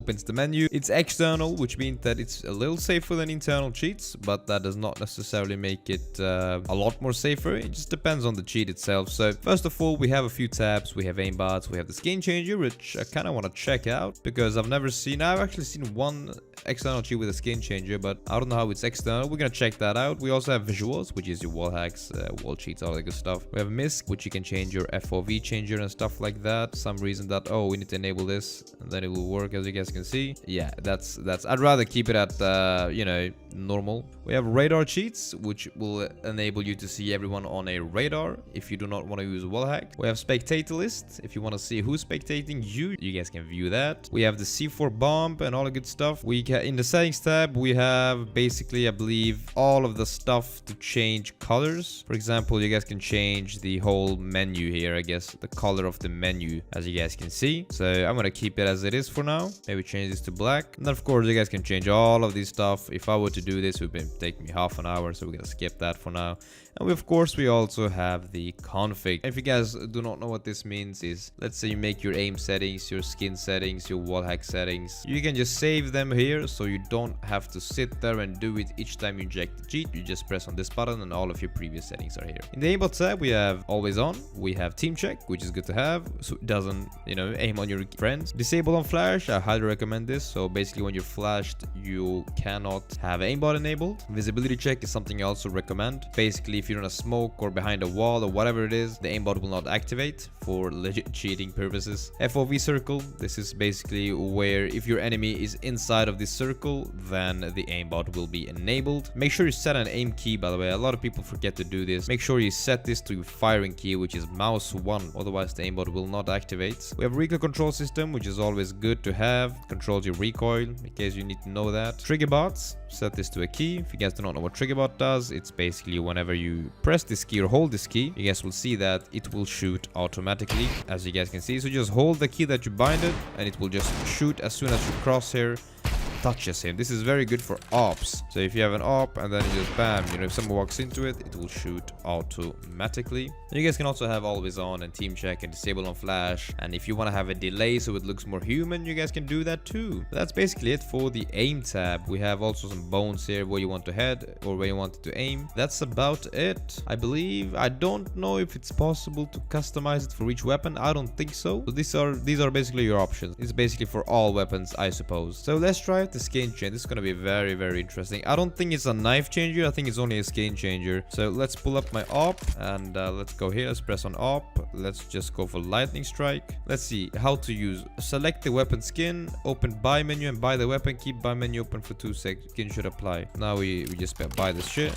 opens the menu. It's external, which means that it's a little safer than internal cheats, but that does not necessarily make it a lot more safer. It just depends on the cheat itself. So first of all, we have a few tabs. We have Aimbot, we have the skin changer, which I kind of want to check out because I've actually seen one external cheat with a skin changer, but I don't know how it's external. We're gonna check that out. We also have visuals, which is your wall hacks, wall cheats, all that good stuff. We have misc, which you can change your FOV changer and stuff like that. Some reason that, oh, we need to enable this and then it will work, as you guys can see. Yeah, that's I'd rather keep it at you know, normal. We have radar cheats, which will enable you to see everyone on a radar if you do not want to use wall hack. We have spectator list. If you want to see who's spectating you, you guys can view that. We have the C4 bomb and all the good stuff. In the settings tab, we have basically, I believe, all of the stuff to change colors. For example, you guys can change the whole menu here, I guess, the color of the menu, as you guys can see. So I'm gonna keep it as it is for now. Maybe change this to black. And then of course, you guys can change all of these stuff. If I were to do this, it would take me half an hour, so we're gonna skip that for now. And of course, we also have the config. If you guys do not know what this means, is let's say you make your aim settings, your skin settings, your wall hack settings. You can just save them here, so you don't have to sit there and do it each time you inject the cheat. You just press on this button and all of your previous settings are here. In the aimbot tab, we have always on. We have team check, which is good to have, so it doesn't, you know, aim on your friends. Disable on flash, I highly recommend this. So basically, when you're flashed, you cannot have aimbot enabled. Visibility check is something I also recommend. Basically, if you're in a smoke or behind a wall or whatever it is, the aimbot will not activate for legit cheating purposes. FOV circle, this is basically where if your enemy is inside of this circle, then the aimbot will be enabled. Make sure you set an aim key, by the way. A lot of people forget to do this. Make sure you set this to your firing key, which is mouse 1, otherwise the aimbot will not activate. We have recoil control system, which is always good to have. Controls your recoil, in case you need to know that. Triggerbots, set this to a key. If you guys do not know what Triggerbot does, it's basically whenever you press this key or hold this key, you guys will see that it will shoot automatically, as you guys can see. So just hold the key that you binded and it will just shoot as soon as your crosshair touches him. This is very good for ops. So if you have an op and then you just bam, you know, if someone walks into it, it will shoot automatically. And you guys can also have always on and team check and disable on flash. And if you want to have a delay so it looks more human, you guys can do that too. But that's basically it for the aim tab. We have also some bones here where you want to head or where you want to aim. That's about it, I believe. I don't know if it's possible to customize it for each weapon. I don't think so. So these are basically your options. It's basically for all weapons, I suppose. So let's try it. The skin change. This is gonna be very, very interesting. I don't think it's a knife changer. I think it's only a skin changer. So let's pull up my op and let's go here. Let's press on op. Let's just go for lightning strike. Let's see how to use. Select the weapon skin, open buy menu and buy the weapon. Keep buy menu open for 2 seconds. Skin should apply. Now we just buy this shit.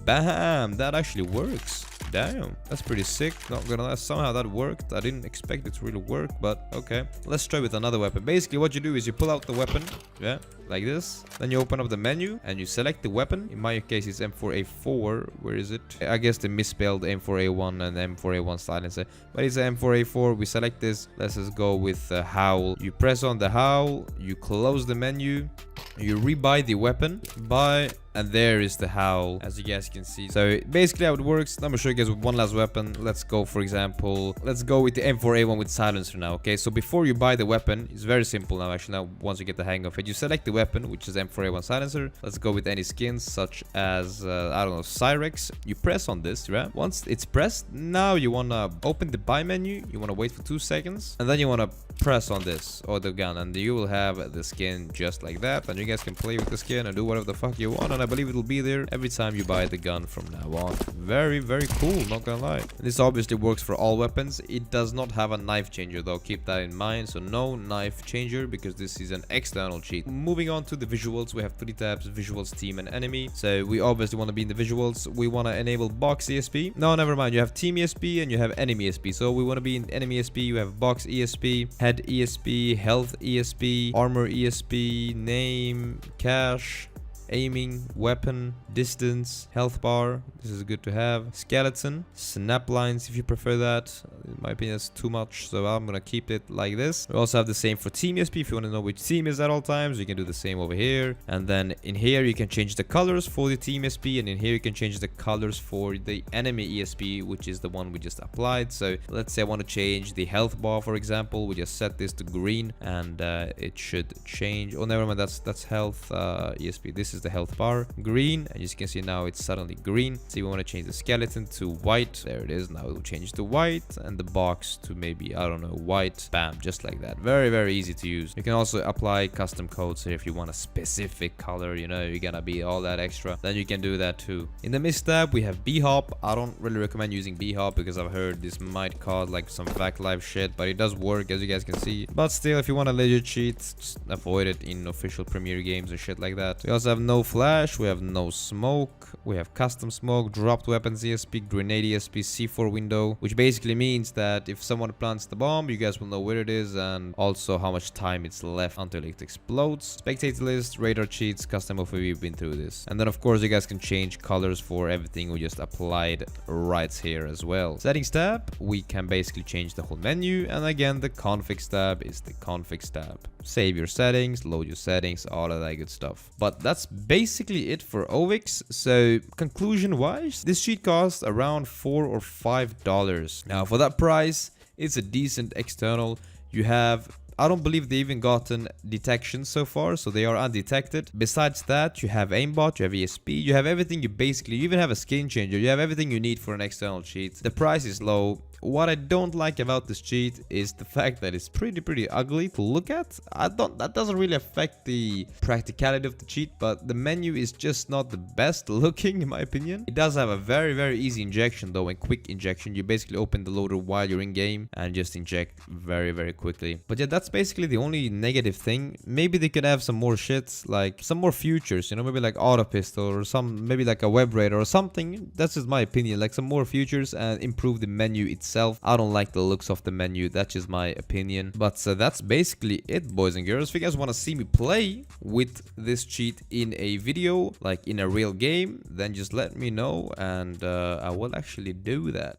Bam! That actually works. Damn, that's pretty sick. Not gonna lie, somehow that worked. I didn't expect it to really work, but okay. Let's try with another weapon. Basically, what you do is you pull out the weapon, yeah, like this. Then you open up the menu and you select the weapon. In my case, it's M4A4. Where is it? I guess they misspelled M4A1 and M4A1 silencer, but it's M4A4. We select this. Let's just go with the howl. You press on the howl. You close the menu. You rebuy the weapon. Buy. And there is the howl, as you guys can see. So basically how it works, I'm gonna show you guys with one last weapon. Let's go, for example, let's go with the M4A1 with silencer now, okay? So before you buy the weapon, it's very simple now, actually. Now, once you get the hang of it, you select the weapon, which is M4A1 silencer. Let's go with any skins, such as, I don't know, Cyrex. You press on this, right? Once it's pressed, now you wanna open the buy menu. You wanna wait for 2 seconds. And then you wanna press on this, or the gun. And you will have the skin just like that. And you guys can play with the skin and do whatever the fuck you want. And I believe it'll be there every time you buy the gun from now on. Very, very cool, not gonna lie. This obviously works for all weapons. It does not have a knife changer though, keep that in mind. So no knife changer because this is an external cheat. Moving on to the visuals, we have 3 tabs: visuals, team and enemy. So we obviously want to be in the visuals. We want to enable box ESP. No, never mind, you have team ESP and you have enemy ESP. So we want to be in enemy ESP. You have box ESP, head ESP, health ESP, armor ESP, name, cache, aiming, weapon, distance, health bar. This is good to have. Skeleton, snap lines if you prefer that. In my opinion, that's too much, so I'm gonna keep it like this. We also have the same for team ESP. If you want to know which team is at all times, you can do the same over here. And then in here, you can change the colors for the team ESP, and in here, you can change the colors for the enemy ESP, which is the one we just applied. So let's say I want to change the health bar, for example. We just set this to green, and it should change. Oh, never mind. That's health ESP. This is the health bar, green, and as you can see now, it's suddenly green. So we want to change the skeleton to white. There it is. Now it will change to white, and the box to maybe, I don't know, white. Bam, just like that. Very, very easy to use. You can also apply custom codes here if you want a specific color, you know, you're gonna be all that extra, then you can do that too. In the mist tab, we have B-hop. I don't really recommend using B-hop because I've heard this might cause like some back live shit, but it does work, as you guys can see. But still, if you want a legit cheat, just avoid it in official Premiere games or shit like that. We also have no flash, we have no smoke, we have custom smoke, dropped weapons ESP, grenade ESP, C4 window, which basically means that if someone plants the bomb, you guys will know where it is and also how much time it's left until it explodes. Spectator list, radar cheats, custom OV, we've been through this. And then of course you guys can change colors for everything we just applied right here as well. Settings tab, we can basically change the whole menu, and again the configs tab is the configs tab. Save your settings, load your settings, all of that good stuff. But that's basically it for Ovix. So conclusion wise, this cheat costs around $4 or $5. Now for that price, it's a decent external. You have, I don't believe they even gotten detection so far, so they are undetected. Besides that, you have Aimbot, you have ESP, you have everything you even have a skin changer, you have everything you need for an external cheat. The price is low. What I don't like about this cheat is the fact that it's pretty ugly to look at. That doesn't really affect the practicality of the cheat, but the menu is just not the best looking in my opinion. It does have a very easy injection though, and quick injection. You basically open the loader while you're in game and just inject very quickly. But yeah, that's basically the only negative thing. Maybe they could have some more shits, like some more features, you know, maybe like auto pistol or maybe like a web radar or something. That's just my opinion, like some more features and improve the menu itself. I don't like the looks of the menu, that's just my opinion. But that's basically it, boys and girls. If you guys want to see me play with this cheat in a video, like in a real game, then just let me know and I will actually do that.